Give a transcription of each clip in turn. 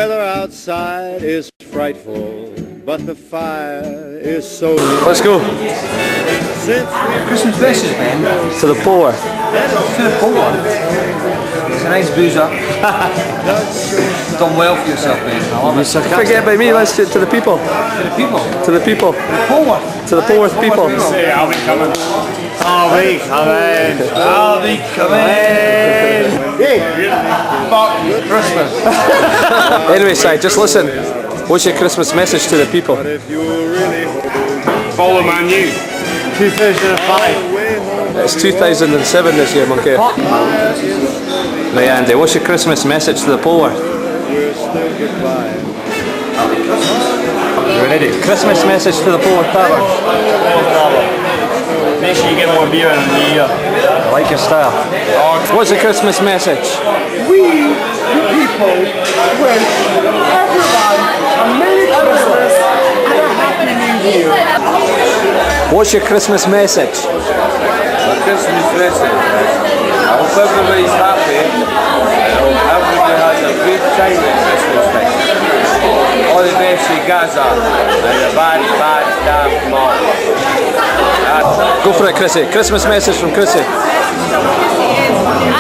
weather outside is frightful, but the fire is so near. Let's go. Christmas message, man. To the poor. To the poor. It's a nice boozer. Done well for yourself, man. I love it. Forget about me, let's do it to the people. To the people. To the people. Poor. To the poor people. Say, I'll be coming. I'll be coming. I'll be coming. Fuck Christmas. Anyway, Si, just listen. What's your Christmas message to the people? Follow Man U. 2005. It's 2007 this year, monkey. Right, Andy, what's your Christmas message to the poor? You ready? Christmas message to the poor, Tyler. Make sure you get more beer in the new year. I like your style. What's the Christmas message? We, the people, wish everyone a Merry Christmas and a Happy New Year. What's your Christmas message? My Christmas message. I hope everybody's happy. I hope everybody has a good time at Christmas time. All the best to Gaza and the bad staff from all. Go for it, Chrissy. Christmas message from Chrissy.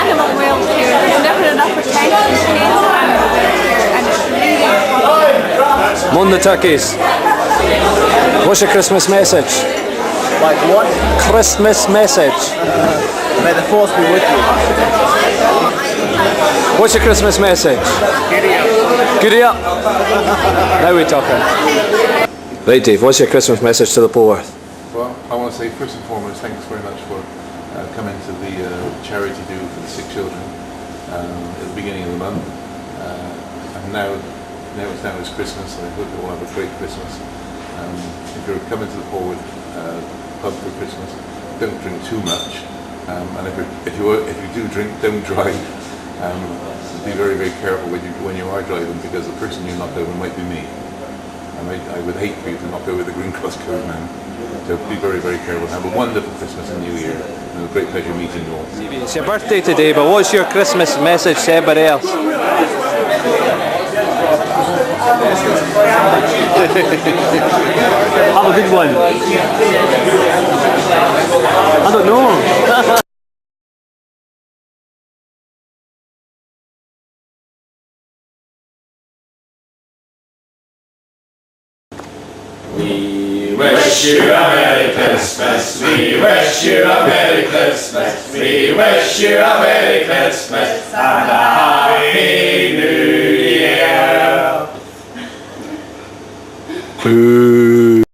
Animal welfare. There's never enough attention paid to animal welfare, and it's really important. Moan the turkeys. What's your Christmas message? Like what? Christmas message. May the force be with you. What's your Christmas message? Giddy up. Now we're talking. Right, Dave, what's your Christmas message to the poor? Well, I want to say first and foremost, thanks very much for coming to the charity do for the sick children at the beginning of the month. And now it's Christmas, and I hope you all have a great Christmas. If you're coming to the Forward pub for Christmas, don't drink too much. And if you do drink, don't drive. Be very, very careful when you are driving, because the person you knock over might be me. And I would hate for you to knock over the Green Cross code man. So be very, very careful. Have a wonderful Christmas and New Year. And a great pleasure meeting you all. It's your birthday today, but what's your Christmas message to everybody else? Have a good one. I don't know. We wish you a Merry Christmas. We wish you a Merry Christmas. We wish you a Merry Christmas and a Happy New Year.